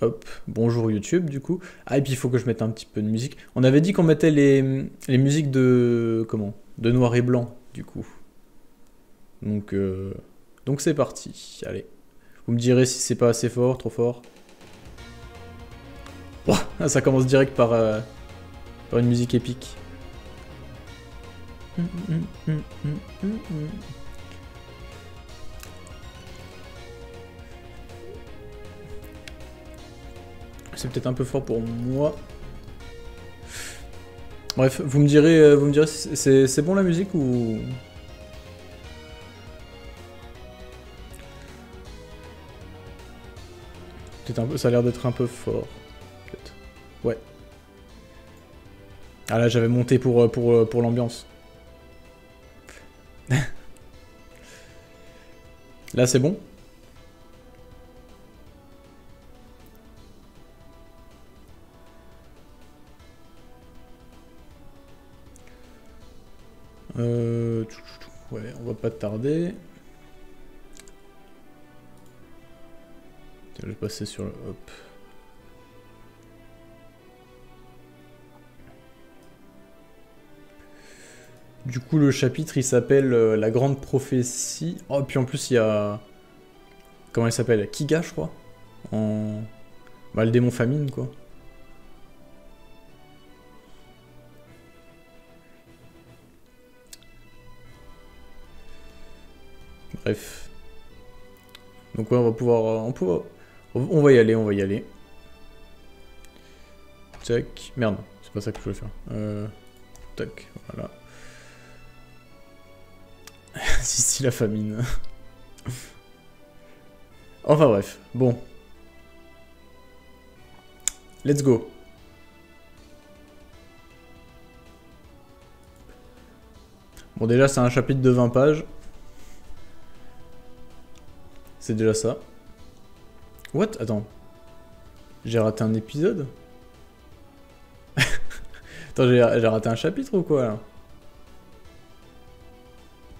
Hop, bonjour YouTube du coup. Ah et puis il faut que je mette un petit peu de musique. On avait dit qu'on mettait les musiques de... Comment? De noir et blanc du coup. Donc donc c'est parti. Allez. Vous me direz si c'est pas assez fort, trop fort. Ouah, ça commence direct par une musique épique. C'est peut-être un peu fort pour moi. Bref, vous me direz si c'est bon la musique ou... Peut-être un peu, ça a l'air d'être un peu fort. Peut-être. Ouais. Ah là, j'avais monté pour l'ambiance. Là, c'est bon? Ouais, on va pas tarder. Tiens, je vais passer sur le... Hop. Du coup, le chapitre, il s'appelle La Grande Prophétie. Oh, puis en plus, il y a... Comment il s'appelle? Kiga, je crois. En... Bah, le démon famine, quoi. Bref. Donc ouais, on va y aller, on va y aller. Tac. Merde, c'est pas ça que je voulais faire. Tac, voilà. Si, la famine. Enfin bref, bon. Let's go. Bon déjà c'est un chapitre de 20 pages. C'est déjà ça. What? Attends. J'ai raté un épisode? Attends, j'ai raté un chapitre ou quoi là?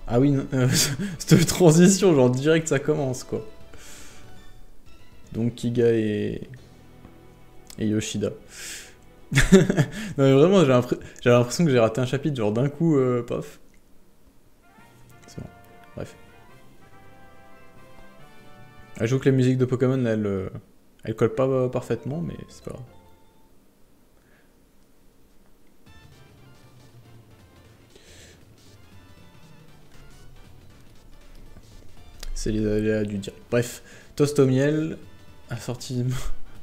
Ah oui, cette transition, genre direct ça commence quoi. Donc Kiga et Yoshida. Non mais vraiment, j'ai l'impression que j'ai raté un chapitre, genre d'un coup, paf. C'est bon, bref. J'avoue que les musiques de Pokémon, elles collent pas parfaitement, mais c'est pas grave. C'est les aléas du direct. Bref, toast au miel, assorti de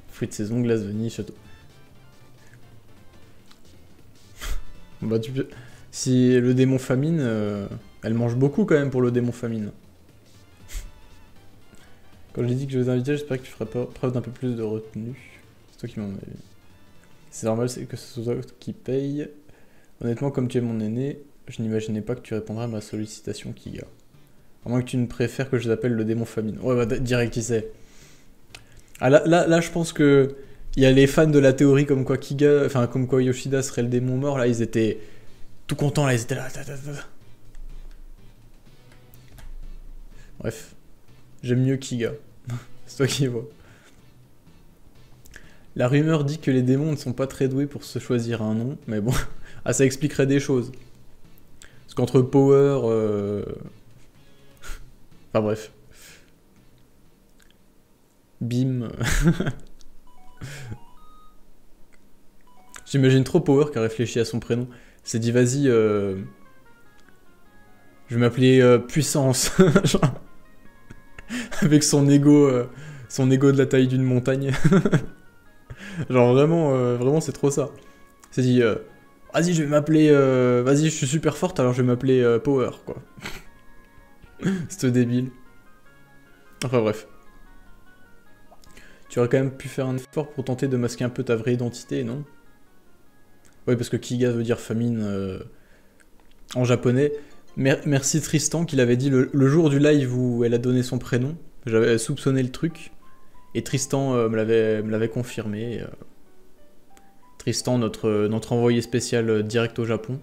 fruits de saison, glace vanille, château. Bah, si le démon famine, elle mange beaucoup quand même pour le démon famine. Quand j'ai dit que je vous invitais, j'espère que tu ferais preuve d'un peu plus de retenue. C'est toi qui m'en avais. C'est normal, c'est que ce soit toi qui paye. Honnêtement, comme tu es mon aîné, je n'imaginais pas que tu répondrais à ma sollicitation, Kiga. À moins que tu ne préfères que je t'appelle le démon famine. Ouais, bah direct, qui sait. Ah là, je pense que il y a les fans de la théorie comme quoi Kiga, enfin comme quoi Yoshida serait le démon mort. Là, ils étaient tout contents. Là, ils étaient là. Bref, j'aime mieux Kiga. C'est toi qui vois. La rumeur dit que les démons ne sont pas très doués pour se choisir un nom, mais bon, ah ça expliquerait des choses. Parce qu'entre Power, enfin bref. Bim. J'imagine trop Power qui a réfléchi à son prénom. S'est dit vas-y, je vais m'appeler Puissance. Avec son ego de la taille d'une montagne. Genre vraiment c'est trop ça. C'est dit, vas-y je vais m'appeler, vas-y je suis super forte alors je vais m'appeler Power quoi. C'est débile. Enfin bref. Tu aurais quand même pu faire un effort pour tenter de masquer un peu ta vraie identité, non? Oui parce que Kiga veut dire famine en japonais. Merci Tristan qui l'avait dit le jour du live où elle a donné son prénom. J'avais soupçonné le truc. Et Tristan me l'avait confirmé. Tristan, notre envoyé spécial direct au Japon.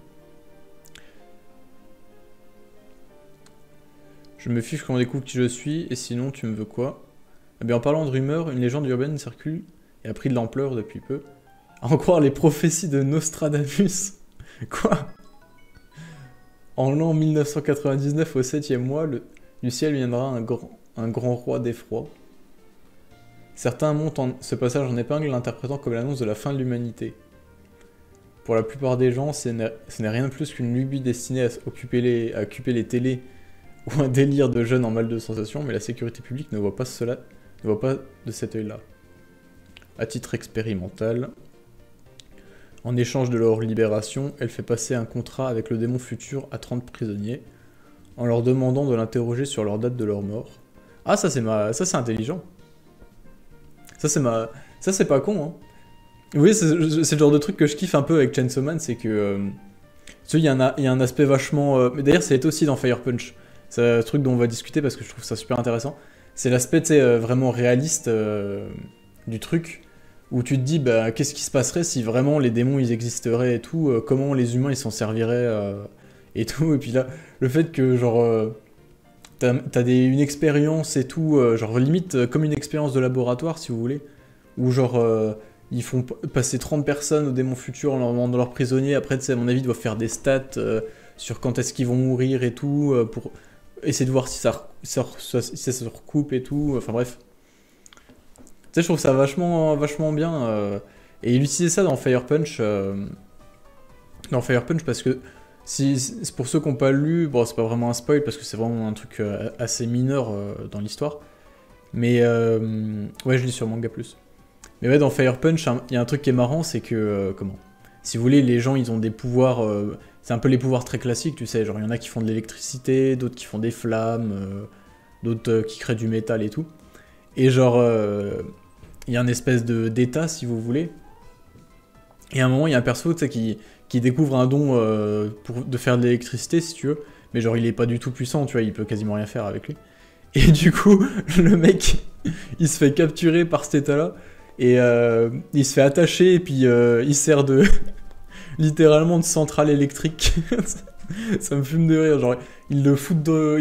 Je me fiche quand on découvre qui je suis, et sinon tu me veux quoi? Eh bien en parlant de rumeurs, une légende urbaine circule et a pris de l'ampleur depuis peu. À en croire les prophéties de Nostradamus. Quoi? En l'an 1999, au 7e mois, du ciel viendra un grand roi d'effroi. Certains montent ce passage en épingle, l'interprétant comme l'annonce de la fin de l'humanité. Pour la plupart des gens, ce n'est rien de plus qu'une lubie destinée à occuper les télés ou un délire de jeunes en mal de sensation, mais la sécurité publique ne voit pas cela, ne voit pas de cet œil-là. À titre expérimental, en échange de leur libération, elle fait passer un contrat avec le démon futur à 30 prisonniers, en leur demandant de l'interroger sur leur date de leur mort. Ah, ça c'est intelligent. Ça c'est pas con, hein. Oui, c'est le genre de truc que je kiffe un peu avec Chainsaw Man, c'est que... tu sais, il y a un aspect vachement... mais d'ailleurs, ça a été aussi dans Fire Punch. C'est un truc dont on va discuter parce que je trouve ça super intéressant. C'est l'aspect, tu sais, vraiment réaliste du truc, où tu te dis, bah, qu'est-ce qui se passerait si vraiment les démons, ils existeraient et tout, comment les humains, ils s'en serviraient et tout. Et puis là, le fait que, genre... t'as une expérience et tout, genre limite comme une expérience de laboratoire, si vous voulez, où genre... ils font passer 30 personnes au démon futur en leur demandant leurs prisonniers. Après, tu sais, à mon avis, ils doivent faire des stats sur quand est-ce qu'ils vont mourir et tout, pour essayer de voir si ça se recoupe et tout. Enfin bref. Tu sais, je trouve ça vachement bien. Et il utilisait ça dans Fire Punch. Parce que, c'est pour ceux qui n'ont pas lu, bon, c'est pas vraiment un spoil parce que c'est vraiment un truc assez mineur dans l'histoire. Mais, ouais, je lis sur Manga Plus. Mais ouais, dans Fire Punch, il y a un truc qui est marrant, c'est que, si vous voulez, les gens, ils ont des pouvoirs, c'est un peu les pouvoirs très classiques, tu sais, genre il y en a qui font de l'électricité, d'autres qui font des flammes, d'autres qui créent du métal et tout. Et genre, il y a une espèce d'état, si vous voulez. Et à un moment, il y a un perso, tu sais, qui découvre un don de faire de l'électricité, si tu veux, mais genre il est pas du tout puissant, tu vois, il peut quasiment rien faire avec lui. Et du coup, le mec, il se fait capturer par cet état-là, et il se fait attacher et puis il sert de littéralement de centrale électrique. Ça me fume de rire, genre il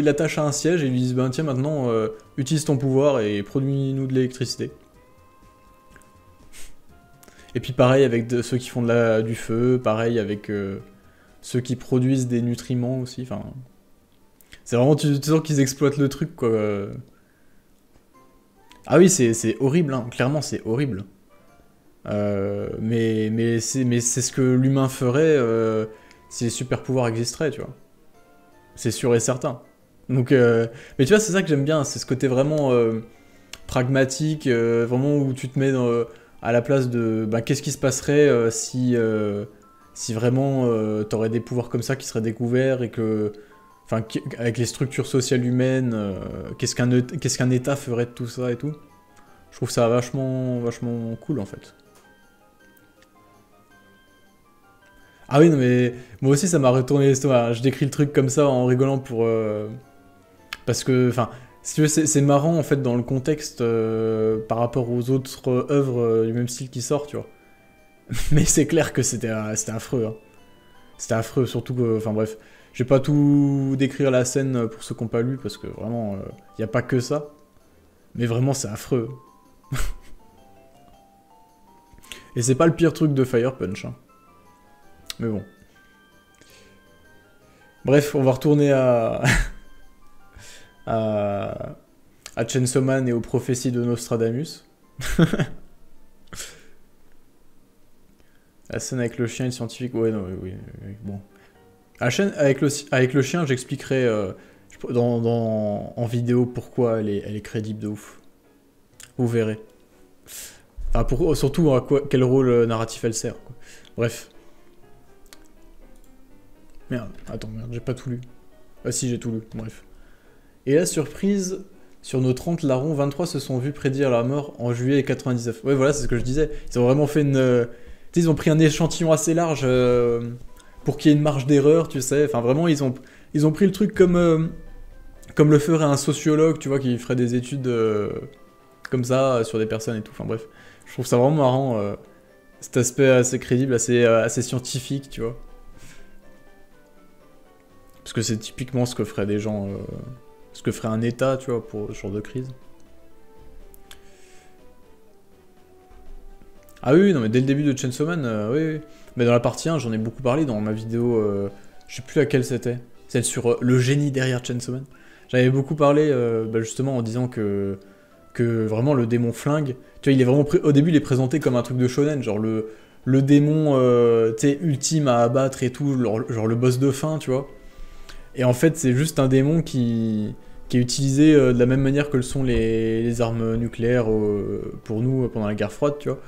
l'attache à un siège et ils lui disent ben tiens maintenant utilise ton pouvoir et produis-nous de l'électricité. Et puis pareil avec ceux qui font du feu, pareil avec ceux qui produisent des nutriments aussi, enfin... C'est vraiment, tu sens qu'ils exploitent le truc quoi. Ah oui, c'est horrible, hein. Clairement c'est horrible. Mais c'est ce que l'humain ferait si les super pouvoirs existeraient, tu vois. C'est sûr et certain. Donc, mais tu vois, c'est ça que j'aime bien, c'est ce côté vraiment pragmatique, vraiment où tu te mets à la place de qu'est-ce qui se passerait si vraiment t'aurais des pouvoirs comme ça qui seraient découverts et que... Enfin, avec les structures sociales humaines, qu'est-ce qu'un État ferait de tout ça et tout. Je trouve ça vachement cool en fait. Ah oui, non mais moi aussi ça m'a retourné l'estomac. Je décris le truc comme ça en rigolant pour... parce que, enfin, si tu veux, c'est marrant en fait dans le contexte par rapport aux autres œuvres du même style qui sortent, tu vois. Mais c'est clair que c'était affreux. Hein. C'était affreux, surtout que... Enfin bref. Je vais pas tout décrire la scène pour ceux qui n'ont pas lu, parce que vraiment, y a pas que ça. Mais vraiment, c'est affreux. Et c'est pas le pire truc de Fire Punch. Hein. Mais bon. Bref, on va retourner à Chainsaw Man et aux prophéties de Nostradamus. La scène avec le chien et le scientifique... Ouais, non, oui, bon... La chaîne avec le chien, j'expliquerai en vidéo pourquoi elle est crédible de ouf. Vous verrez. Enfin, surtout quel rôle narratif elle sert. Quoi. Bref. Merde, j'ai pas tout lu. Ah si, j'ai tout lu, bref. Et la surprise, sur nos 30 larrons, 23 se sont vus prédire la mort en juillet 99. Ouais, voilà, c'est ce que je disais. Ils ont vraiment fait une... ils ont pris un échantillon assez large... pour qu'il y ait une marge d'erreur, tu sais. Enfin, vraiment, ils ont pris le truc comme le ferait un sociologue, tu vois, qui ferait des études comme ça sur des personnes et tout. Enfin, bref. Je trouve ça vraiment marrant, cet aspect assez crédible, assez scientifique, tu vois. Parce que c'est typiquement ce que feraient des gens... ce que ferait un État, tu vois, pour ce genre de crise. Ah oui, non, mais dès le début de Chainsaw Man, oui, oui. Mais dans la partie 1, j'en ai beaucoup parlé dans ma vidéo, je sais plus laquelle c'était. Celle sur le génie derrière Chainsaw Man. J'avais beaucoup parlé, bah, justement, en disant que vraiment le démon flingue. Tu vois, il est vraiment au début, il est présenté comme un truc de shonen, genre le démon, tu sais, ultime à abattre et tout, genre le boss de fin, tu vois. Et en fait, c'est juste un démon qui est utilisé de la même manière que le sont les armes nucléaires pour nous pendant la guerre froide, tu vois.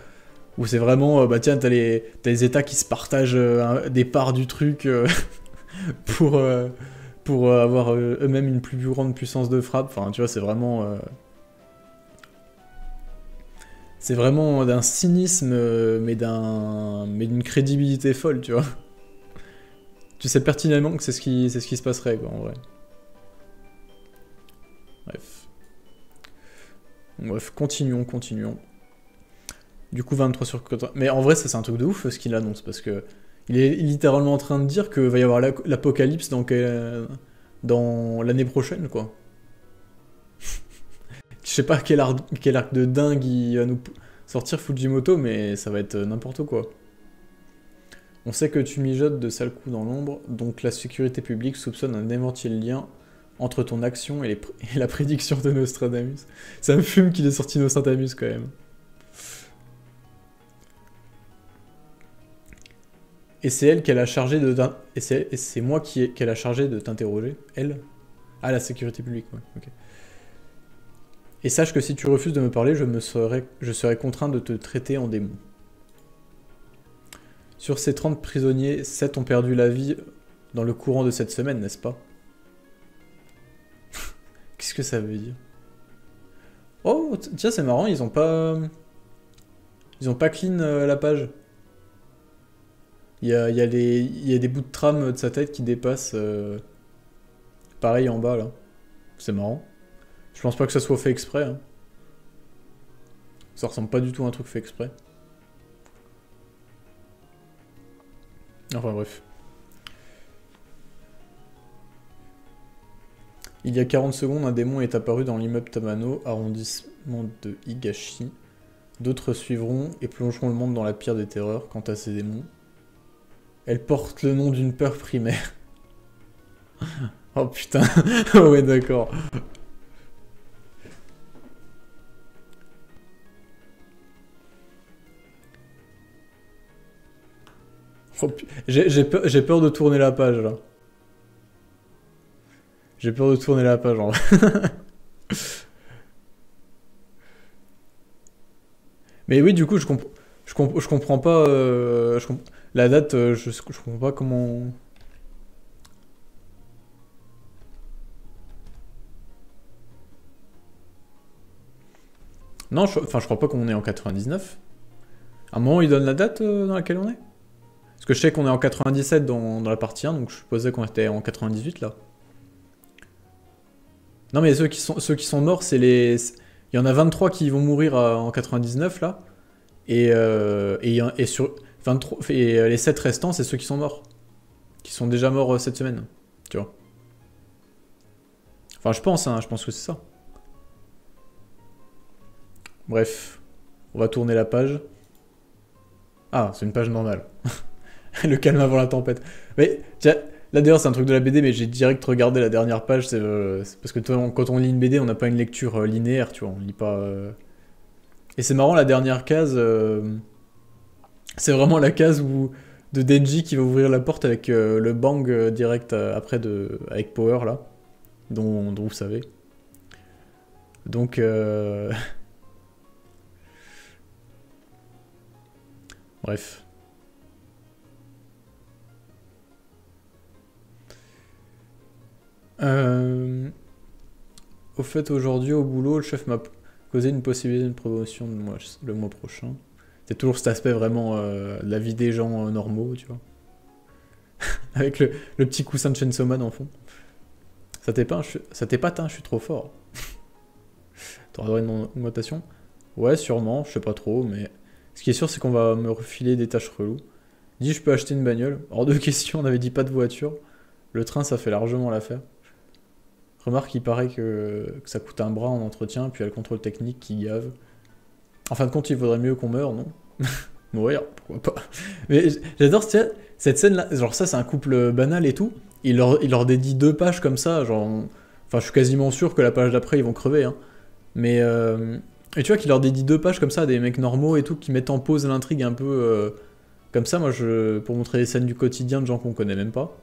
Où c'est vraiment, bah tiens, t'as les États qui se partagent des parts du truc pour, euh, pour avoir eux-mêmes une plus grande puissance de frappe. Enfin, tu vois, c'est vraiment d'un cynisme, mais d'une crédibilité folle, tu vois. Tu sais pertinemment que c'est ce qui se passerait, quoi, en vrai. Bref. Bref, continuons. Du coup, 23 sur 80. Mais en vrai, ça c'est un truc de ouf ce qu'il annonce, parce que il est littéralement en train de dire que va y avoir l'apocalypse dans l'année prochaine, quoi. Je sais pas quel arc de dingue il va nous sortir Fujimoto, mais ça va être n'importe quoi. On sait que tu mijotes de sales coups dans l'ombre, donc la sécurité publique soupçonne un éventuel lien entre ton action et la prédiction de Nostradamus. Ça me fume qu'il ait sorti Nostradamus quand même. Et c'est elle qu'elle a chargé de... Et c'est moi qu'elle a chargé de t'interroger. Elle? Ah, la sécurité publique, ouais, ok. Et sache que si tu refuses de me parler, je serai contraint de te traiter en démon. Sur ces 30 prisonniers, 7 ont perdu la vie dans le courant de cette semaine, n'est-ce pas? Qu'est-ce que ça veut dire? Oh, tiens, c'est marrant, ils ont pas... Ils ont pas clean la page. Il y a des bouts de trame de sa tête qui dépassent. Pareil en bas, là. C'est marrant. Je pense pas que ça soit fait exprès. Hein. Ça ressemble pas du tout à un truc fait exprès. Enfin bref. Il y a 40 secondes, un démon est apparu dans l'immeuble Tamano, arrondissement de Higashi. D'autres suivront et plongeront le monde dans la pire des terreurs. Quant à ces démons, elle porte le nom d'une peur primaire. Oh putain. Oh ouais, d'accord. Oh, j'ai peur de tourner la page là. J'ai peur de tourner la page en vrai. Mais oui, du coup, je comprends pas. La date, je comprends pas comment. Non, enfin, je crois pas qu'on est en 99. À un moment, il donne la date dans laquelle on est. Parce que je sais qu'on est en 97 dans la partie 1, donc je supposais qu'on était en 98 là. Non, mais ceux qui sont morts, c'est les. Il y en a 23 qui vont mourir en 99 là. Et sur 23, et les 7 restants, c'est ceux qui sont morts. Qui sont déjà morts cette semaine. Tu vois. Enfin, hein, je pense que c'est ça. Bref, on va tourner la page. Ah, c'est une page normale. Le calme avant la tempête. Mais, tiens, là d'ailleurs, c'est un truc de la BD, mais j'ai direct regardé la dernière page. C'est parce que quand on lit une BD, on n'a pas une lecture linéaire, tu vois. On lit pas. Et c'est marrant, la dernière case. C'est vraiment la case de Denji qui va ouvrir la porte avec le bang direct après avec Power, là. Dont vous savez. Donc. Bref. Au fait, aujourd'hui, au boulot, le chef m'a causé une possibilité de promotion le mois prochain. C'est toujours cet aspect vraiment de la vie des gens normaux, tu vois. Avec le petit coussin de Chainsaw Man en fond. Ça t'épate, je suis trop fort. T'auras une augmentation? Ouais, sûrement, je sais pas trop, mais... Ce qui est sûr, c'est qu'on va me refiler des tâches reloues. Dis, je peux acheter une bagnole. Hors de question, on avait dit pas de voiture. Le train, ça fait largement l'affaire. Remarque, il paraît que ça coûte un bras en entretien, puis il y a le contrôle technique qui gave. En fin de compte, il vaudrait mieux qu'on meure, non? Mourir, pourquoi pas. Mais j'adore cette scène-là. Genre, ça, c'est un couple banal et tout. Il leur dédie 2 pages comme ça. Genre, enfin, je suis quasiment sûr que la page d'après, ils vont crever. Hein. Mais. Et tu vois qu'il leur dédie 2 pages comme ça à des mecs normaux et tout qui mettent en pause l'intrigue un peu. Comme ça, moi, pour montrer les scènes du quotidien de gens qu'on connaît même pas.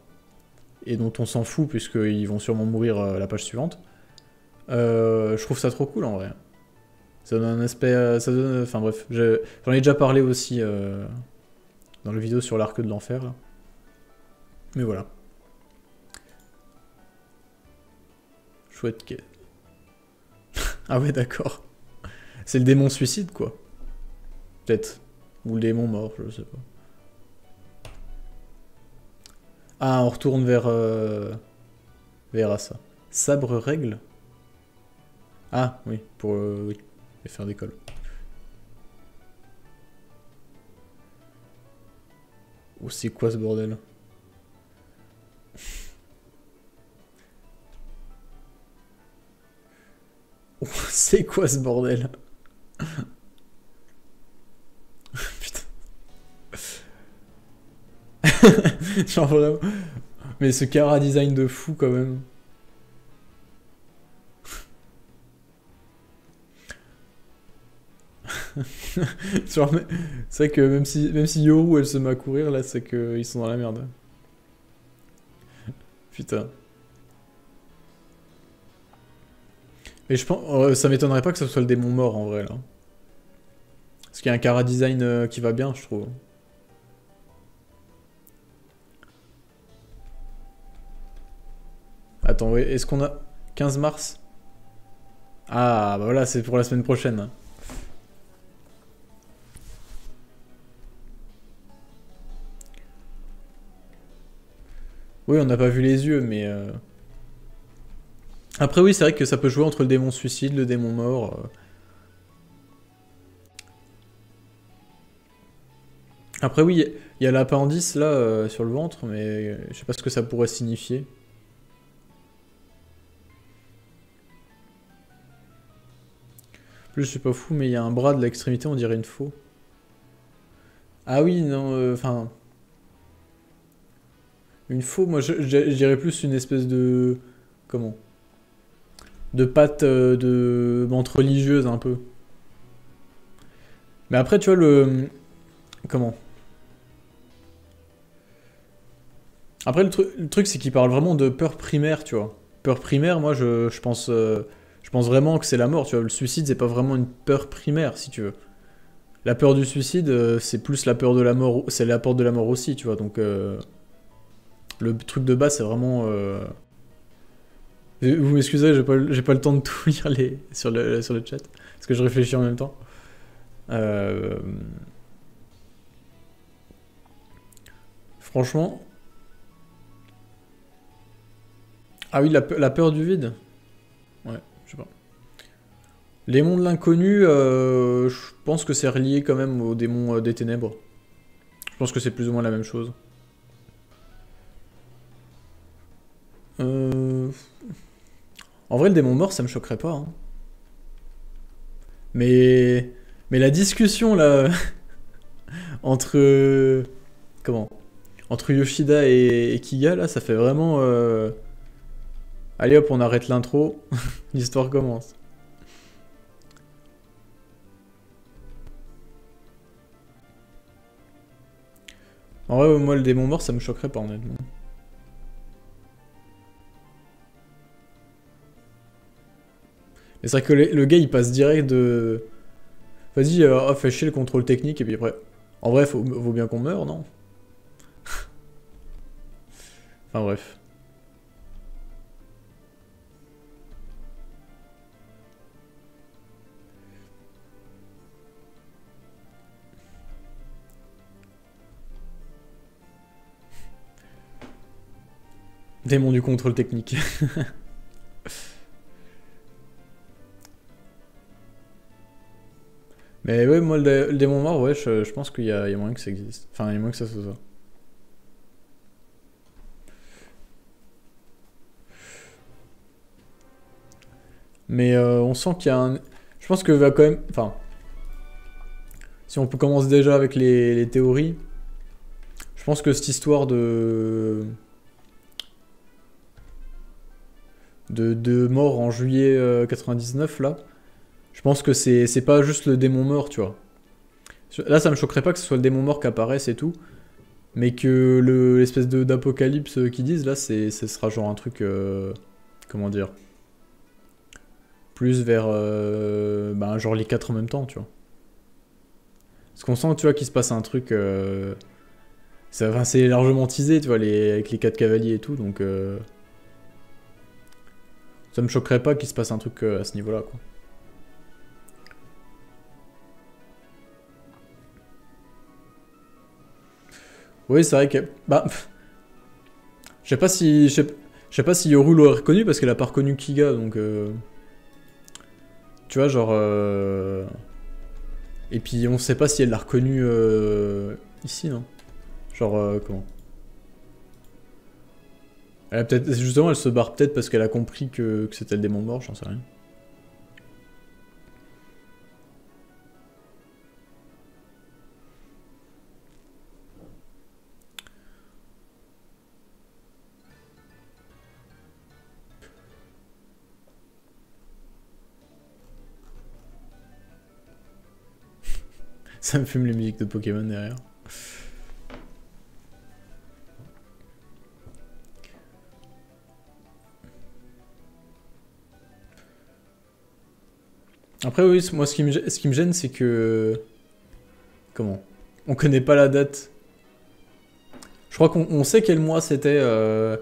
Et dont on s'en fout, puisqu'ils vont sûrement mourir la page suivante. Je trouve ça trop cool en vrai. Ça donne un aspect. Ça donne, enfin bref, j'en ai déjà parlé aussi dans la vidéo sur l'arc de l'enfer. Là. Mais voilà. Chouette quête. Ah ouais, d'accord. C'est le démon suicide quoi. Peut-être. Ou le démon mort, je sais pas. Ah, on retourne vers ça. Sabre règle. Ah oui, pour oui, et faire d'école. Oh, c'est quoi ce bordel? Oh, c'est quoi ce bordel? Putain. Genre vraiment. Mais ce Kara design de fou quand même. Genre, c'est vrai que même si Yoru elle se met à courir là, c'est qu'ils sont dans la merde. Putain. Mais je pense, ça m'étonnerait pas que ce soit le démon mort en vrai là. Parce qu'il y a un Kara design qui va bien, je trouve. Attends, ouais, est-ce qu'on a 15 mars? Ah, bah voilà, c'est pour la semaine prochaine. Oui, on n'a pas vu les yeux, mais... Après, oui, c'est vrai que ça peut jouer entre le démon suicide, le démon mort. Après, oui, il y a l'appendice là sur le ventre, mais je sais pas ce que ça pourrait signifier. En plus, je suis pas fou, mais il y a un bras de l'extrémité, on dirait une faux. Ah oui, non, enfin... une faux, moi je dirais plus une espèce de... Comment? De patte de menthe religieuse un peu. Mais après, tu vois, comment? Après, le truc c'est qu'il parle vraiment de peur primaire, tu vois. Peur primaire, moi, je pense vraiment que c'est la mort, tu vois. Le suicide, c'est pas vraiment une peur primaire, si tu veux. La peur du suicide, c'est plus la peur de la mort, c'est la peur de la mort aussi, tu vois. Donc, le truc de base, c'est vraiment... Vous m'excusez, j'ai pas le temps de tout lire sur le chat, parce que je réfléchis en même temps. Euh, Franchement... Ah oui, la peur du vide? Ouais, je sais pas. Les démons de l'inconnu, je pense que c'est relié quand même aux démons des ténèbres. Je pense que c'est plus ou moins la même chose. Euh, En vrai, le démon mort, ça me choquerait pas. Hein. Mais... Mais la discussion, là, entre... Comment? Entre Yoshida et Kiga, là, ça fait vraiment... Allez hop, on arrête l'intro. L'histoire commence. En vrai, moi, le démon mort, ça me choquerait pas, honnêtement. Mais c'est vrai que le gars, il passe direct de... Vas-y, fais chier le contrôle technique, et puis après... En vrai, vaut bien qu'on meure, non? Enfin bref. Démon du contrôle technique. Mais ouais, moi, le démon mort, ouais, je pense qu'il y a moyen que ça existe. Enfin, il y a moyen que ça se soit. Mais on sent qu'il y a un... Je pense que va quand même... Enfin, Si on peut commencer déjà avec les théories, je pense que cette histoire de mort en juillet 99 là, je pense que c'est pas juste le démon mort, tu vois. Là, ça me choquerait pas que ce soit le démon mort qui apparaisse et tout, mais que l'espèce d'apocalypse qu'ils disent là, ce sera genre un truc, comment dire, plus vers, ben, genre les quatre en même temps, tu vois. Parce qu'on sent, tu vois, qu'il se passe un truc, enfin, c'est largement teasé, tu vois, avec les quatre cavaliers et tout, donc ça me choquerait pas qu'il se passe un truc à ce niveau-là, quoi. Oui, c'est vrai que, bah, je sais pas si, je sais pas si Yoru l'aurait reconnu parce qu'elle a pas reconnu Kiga, donc, tu vois, genre, et puis on sait pas si elle l'a reconnu ici, non? Genre, comment? Elle a peut-être, justement, elle se barre peut-être parce qu'elle a compris que c'était le démon mort, j'en sais rien. Ça me fume les musiques de Pokémon derrière. Après, oui, moi, ce qui me gêne, c'est que... Comment? On connaît pas la date. Je crois qu'on sait quel mois c'était. Je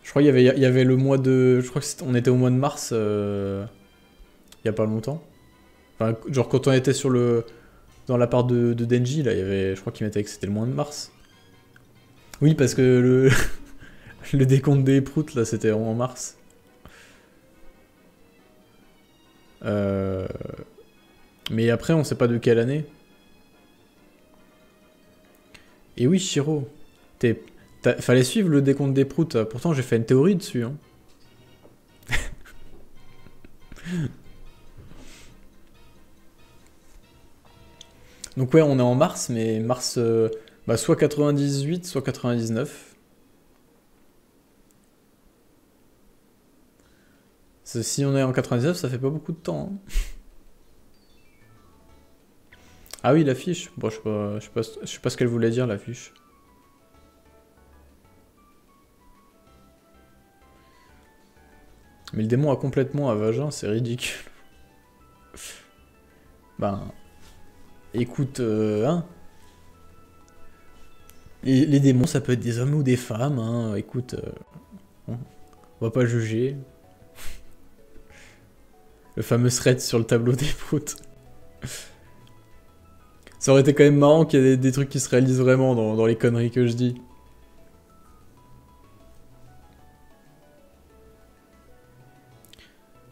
crois il y avait le mois de... Je crois que on était au mois de mars, il y a pas longtemps. Enfin, genre quand on était sur le... Dans la part de Denji, là, il y avait... Je crois qu'il mettait que c'était le mois de mars. Oui, parce que le décompte des proutes, là, c'était en mars. Euh... Mais après, on sait pas de quelle année. Et oui, Shiro, fallait suivre le décompte des proutes. Pourtant, j'ai fait une théorie dessus. Hein. Donc ouais, on est en mars, mais mars, bah, soit 98, soit 99. Si on est en 99, ça fait pas beaucoup de temps. Hein. Ah oui, l'affiche. Bon, je sais pas ce qu'elle voulait dire, l'affiche. Mais le démon a complètement un vagin, c'est ridicule. Ben, écoute, hein. Les démons, ça peut être des hommes ou des femmes, hein. Écoute, on va pas juger. Le fameux thread sur le tableau des proutes. Ça aurait été quand même marrant qu'il y ait des trucs qui se réalisent vraiment dans les conneries que je dis.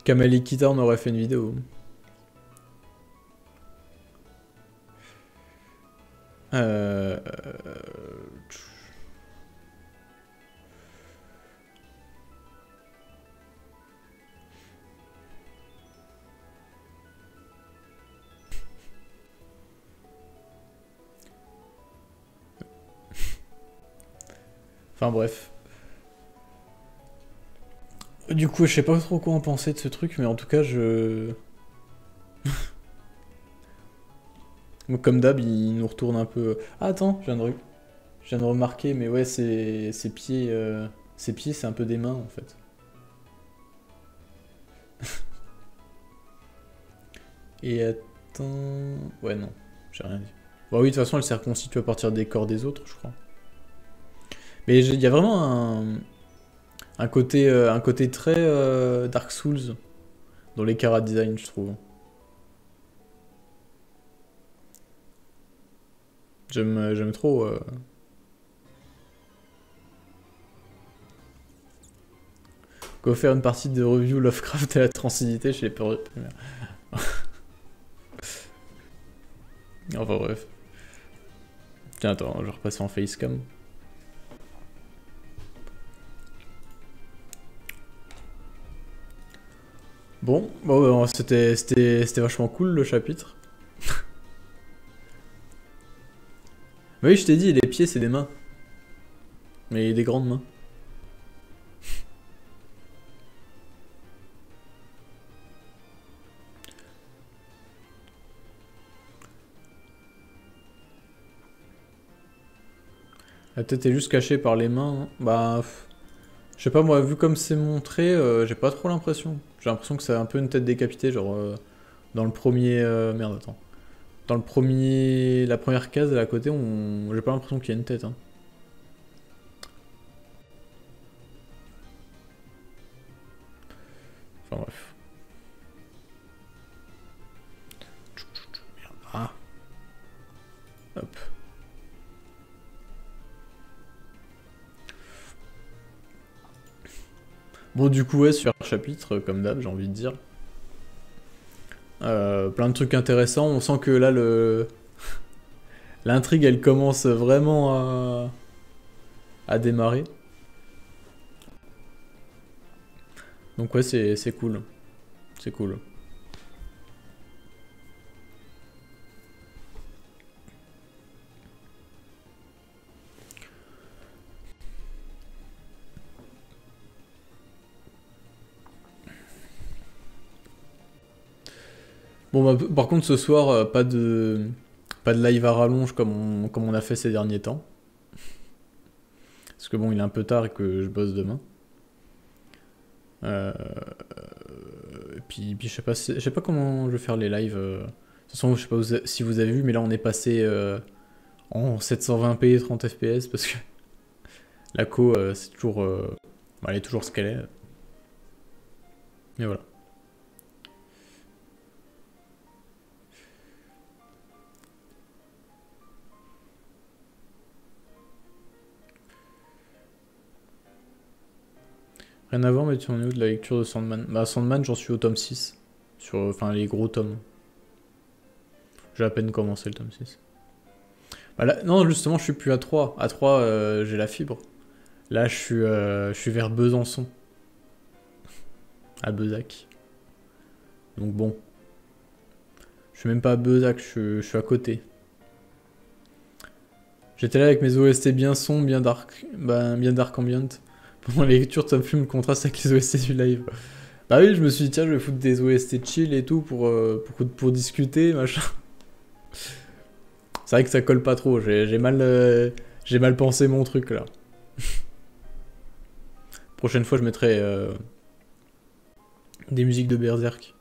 Kamali Kita, on aurait fait une vidéo. Euh... Enfin bref. Du coup, je sais pas trop quoi en penser de ce truc, mais en tout cas, comme d'hab, il nous retourne un peu... Ah, attends, je viens de remarquer, mais ouais, ses pieds, c'est un peu des mains, en fait. Et attends... Ouais, non, j'ai rien dit. Bah oui, de toute façon, elle s'est reconstituée à partir des corps des autres, je crois. Mais il y a vraiment un côté très Dark Souls dans les Chara Design, je trouve. J'aime trop. Go faire une partie de review Lovecraft et la transidité chez les premières. Enfin bref. Tiens, attends, je vais repasser en facecam. Bon, c'était vachement cool le chapitre. Oui, je t'ai dit, les pieds, c'est des mains. Mais des grandes mains. La tête est juste cachée par les mains, hein. Bah, je sais pas, moi, vu comme c'est montré, j'ai pas trop l'impression. J'ai l'impression que c'est un peu une tête décapitée, genre dans le premier. Merde, attends. Dans le premier. La première case à côté, j'ai pas l'impression qu'il y a une tête, hein. Enfin bref. Merde. Ah. Hop. Bon, du coup, ouais, sur le chapitre, comme d'hab, j'ai envie de dire. Plein de trucs intéressants. On sent que là, l'intrigue, elle commence vraiment à démarrer. Donc ouais, c'est cool. C'est cool. Bon, bah, par contre, ce soir, pas de live à rallonge comme on a fait ces derniers temps. Parce que bon, il est un peu tard et que je bosse demain. Et puis je sais pas comment je vais faire les lives. De toute façon, je sais pas si vous avez vu, mais là on est passé en 720p 30 fps parce que la co, c'est toujours, bah, elle est toujours ce qu'elle est. Mais voilà. Rien à voir, mais tu en es où de la lecture de Sandman? Bah, Sandman, j'en suis au tome 6. Enfin, les gros tomes. J'ai à peine commencé le tome 6. Bah là, non, justement, je suis plus à 3. À 3, j'ai la fibre. Là, je suis vers Besançon. À Bezac. Donc bon. Je suis même pas à Bezac, je suis à côté. J'étais là avec mes OST bien sombres, bien dark, bah, bien dark ambient. Pendant la lecture, ça me fume le contraste avec les OST du live. Bah oui, je me suis dit, tiens, je vais foutre des OST chill et tout pour discuter, machin. C'est vrai que ça colle pas trop, j'ai mal pensé mon truc là. Prochaine fois, je mettrai des musiques de Berserk.